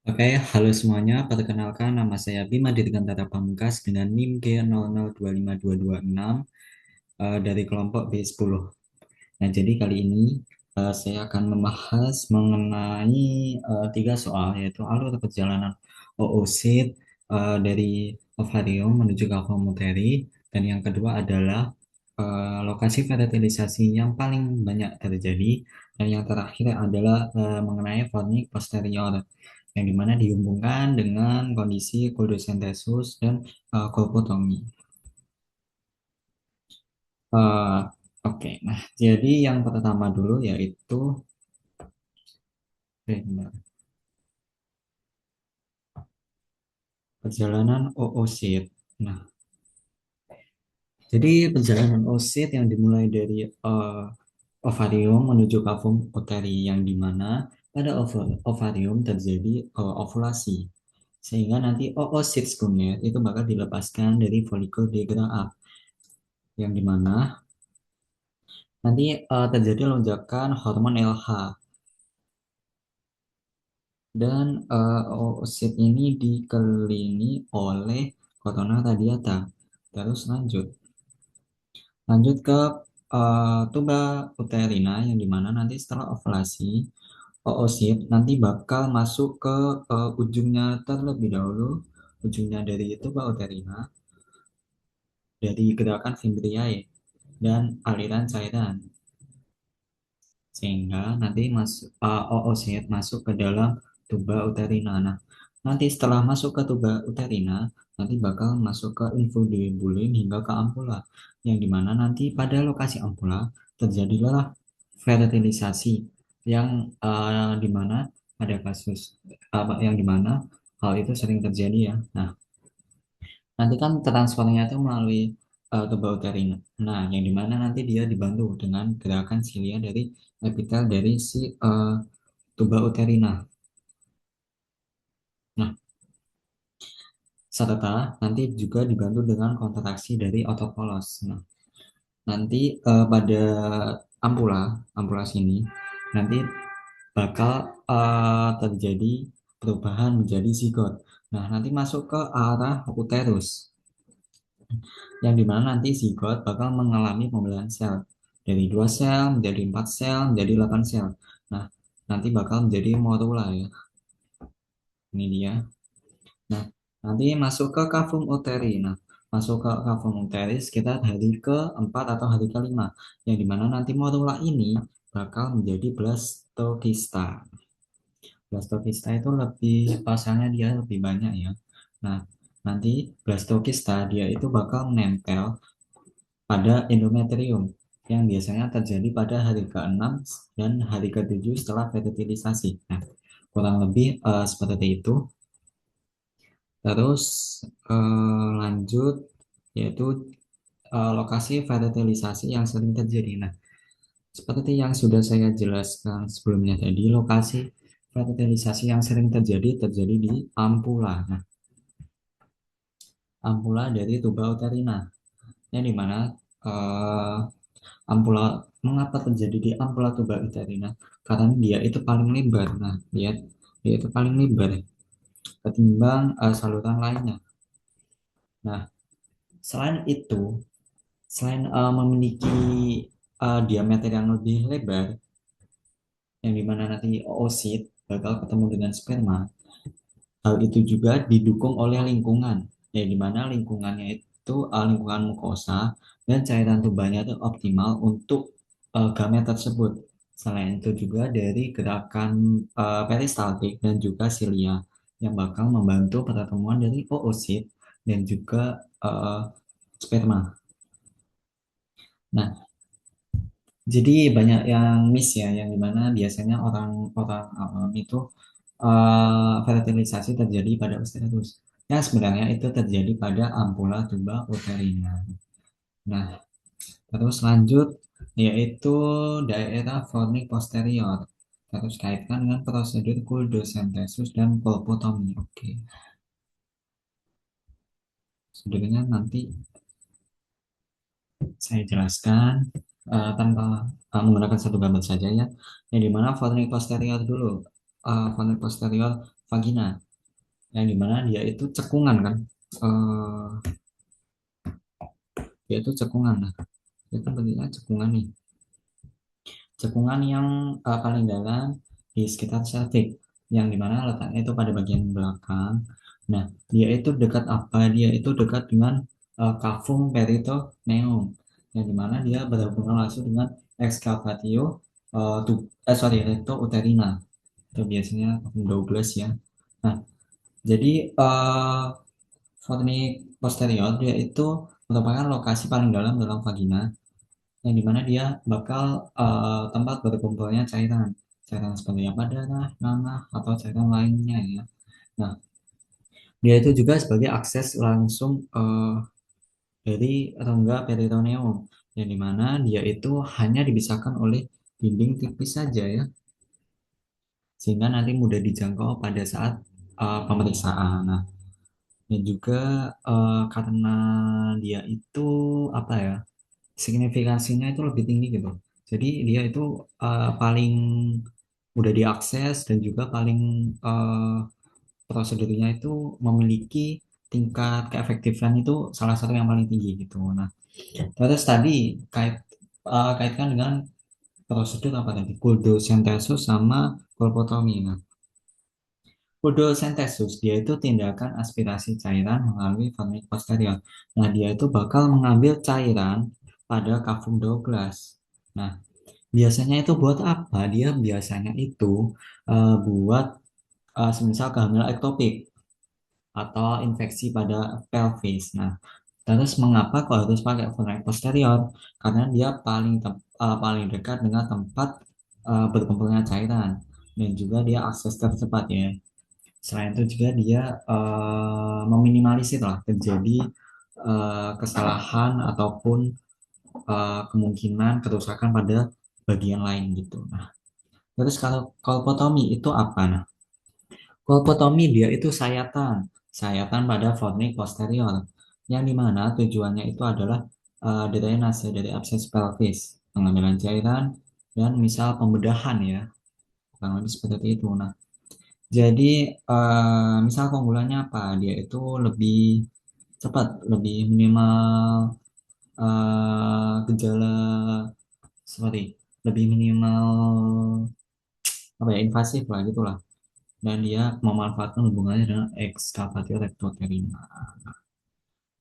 Oke, halo semuanya. Perkenalkan, nama saya Bima Dirgantara Pamungkas dengan NIM G00252226 dari kelompok B10. Nah, jadi kali ini saya akan membahas mengenai tiga soal, yaitu alur perjalanan oosit dari ovarium menuju ke ovumoteri, dan yang kedua adalah lokasi fertilisasi yang paling banyak terjadi, dan yang terakhir adalah mengenai fornik posterior, yang dimana dihubungkan dengan kondisi koldosentesis dan kolpotomi. Eh, Oke, nah jadi yang pertama dulu yaitu bentar, perjalanan oosit. Nah, jadi perjalanan oosit yang dimulai dari ovarium menuju kavum uteri, yang dimana pada ovarium terjadi ovulasi, sehingga nanti oosit spermia itu bakal dilepaskan dari folikel di gerah, yang dimana nanti terjadi lonjakan hormon LH, dan oosit ini dikelilingi oleh corona radiata. Terus lanjut ke tuba uterina, yang dimana nanti setelah ovulasi oosit nanti bakal masuk ke ujungnya terlebih dahulu, ujungnya dari tuba uterina, dari gerakan fimbriae dan aliran cairan, sehingga nanti masuk oosit masuk ke dalam tuba uterina. Nah, nanti setelah masuk ke tuba uterina, nanti bakal masuk ke infundibulin hingga ke ampula, yang dimana nanti pada lokasi ampula terjadilah fertilisasi, yang dimana ada kasus yang dimana hal itu sering terjadi ya. Nah, nanti kan transfernya itu melalui tuba uterina. Nah, yang dimana nanti dia dibantu dengan gerakan silia dari epitel dari si tuba uterina. Nah, serta nanti juga dibantu dengan kontraksi dari otot polos. Nah, nanti pada ampula, ampula sini nanti bakal terjadi perubahan menjadi zigot. Nah, nanti masuk ke arah uterus, yang dimana nanti zigot bakal mengalami pembelahan sel dari 2 sel menjadi 4 sel menjadi 8 sel. Nah, nanti bakal menjadi morula ya. Ini dia. Nah, nanti masuk ke kavum uteri. Nah, masuk ke kavum uteri sekitar hari keempat atau hari kelima, yang dimana nanti morula ini bakal menjadi blastokista. Blastokista itu lebih pasalnya dia lebih banyak ya. Nah, nanti blastokista dia itu bakal menempel pada endometrium, yang biasanya terjadi pada hari ke-6 dan hari ke-7 setelah fertilisasi. Nah, kurang lebih seperti itu. Terus lanjut yaitu lokasi fertilisasi yang sering terjadi. Nah, seperti yang sudah saya jelaskan sebelumnya tadi, lokasi fertilisasi yang sering terjadi di ampula. Nah, ampula dari tuba uterina, yang dimana eh, ampula, mengapa terjadi di ampula tuba uterina? Karena dia itu paling lebar. Nah, lihat, dia itu paling lebar ketimbang saluran lainnya. Nah, selain itu, selain memiliki diameter yang lebih lebar, yang dimana nanti oosit bakal ketemu dengan sperma, hal itu juga didukung oleh lingkungan, yang dimana lingkungannya itu lingkungan mukosa dan cairan tubanya itu optimal untuk gamet tersebut. Selain itu juga dari gerakan peristaltik dan juga silia, yang bakal membantu pertemuan dari oosit dan juga sperma. Nah, jadi banyak yang miss ya, yang dimana biasanya orang-orang awam itu fertilisasi terjadi pada uterus. Ya, sebenarnya itu terjadi pada ampula tuba uterina. Nah, terus lanjut yaitu daerah fornik posterior. Terus kaitkan dengan prosedur kuldosentesis dan pulpotomi. Oke, sebenarnya nanti saya jelaskan tanpa menggunakan satu gambar saja ya. Yang dimana fornik posterior dulu. Fornik posterior vagina, yang dimana dia itu cekungan kan. Eh, Dia itu cekungan. Nah, itu bentuknya cekungan nih. Cekungan yang paling dalam di sekitar cervix, yang dimana letaknya itu pada bagian belakang. Nah, dia itu dekat apa? Dia itu dekat dengan cavum peritoneum, yang dimana dia berhubungan langsung dengan excavatio recto uterina. Itu biasanya cavum Douglas ya. Nah, jadi fornix posterior dia itu merupakan lokasi paling dalam dalam vagina, yang dimana dia bakal tempat berkumpulnya cairan cairan seperti apa, darah, nanah, atau cairan lainnya ya. Nah, dia itu juga sebagai akses langsung dari rongga peritoneum, yang dimana dia itu hanya dipisahkan oleh dinding tipis saja ya, sehingga nanti mudah dijangkau pada saat pemeriksaan. Nah, dan juga karena dia itu apa ya, signifikansinya itu lebih tinggi gitu. Jadi dia itu paling mudah diakses dan juga paling eh, prosedurnya itu memiliki tingkat keefektifan itu salah satu yang paling tinggi gitu. Nah, terus tadi kaitkan dengan prosedur apa tadi? Kuldosentesis sama kolpotomi. Nah, kuldosentesis dia itu tindakan aspirasi cairan melalui fornix posterior. Nah, dia itu bakal mengambil cairan pada cavum Douglas. Nah, biasanya itu buat apa? Dia biasanya itu buat semisal kehamilan ektopik atau infeksi pada pelvis. Nah, terus mengapa kok harus pakai fornix posterior? Karena dia paling dekat dengan tempat berkumpulnya cairan, dan juga dia akses tercepat ya. Selain itu juga dia meminimalisir lah terjadi kesalahan ataupun kemungkinan kerusakan pada bagian lain gitu. Nah, terus kalau kolpotomi itu apa? Nah, kolpotomi dia itu sayatan pada fornix posterior, yang dimana tujuannya itu adalah drainase dari abses pelvis, pengambilan cairan, dan misal pembedahan ya, kurang lebih seperti itu. Nah, jadi misal keunggulannya apa? Dia itu lebih cepat, lebih minimal gejala, sorry, lebih minimal apa ya, invasif lah gitulah, dan dia memanfaatkan hubungannya dengan ekskavatio rectoterina.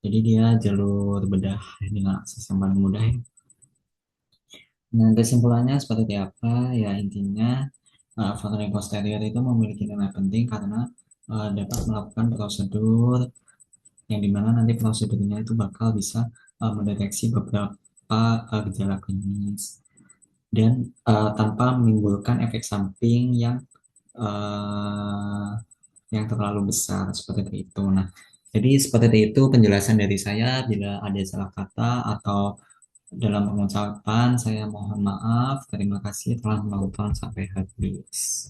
Jadi dia jalur bedah dengan akses yang paling mudah ya. Nah, kesimpulannya seperti apa? Ya, intinya faktor posterior itu memiliki nilai penting karena dapat melakukan prosedur yang dimana nanti prosedurnya itu bakal bisa mendeteksi beberapa gejala klinis, dan tanpa menimbulkan efek samping uh, yang terlalu besar seperti itu. Nah, jadi seperti itu penjelasan dari saya. Bila ada salah kata atau dalam pengucapan, saya mohon maaf. Terima kasih telah menonton sampai habis.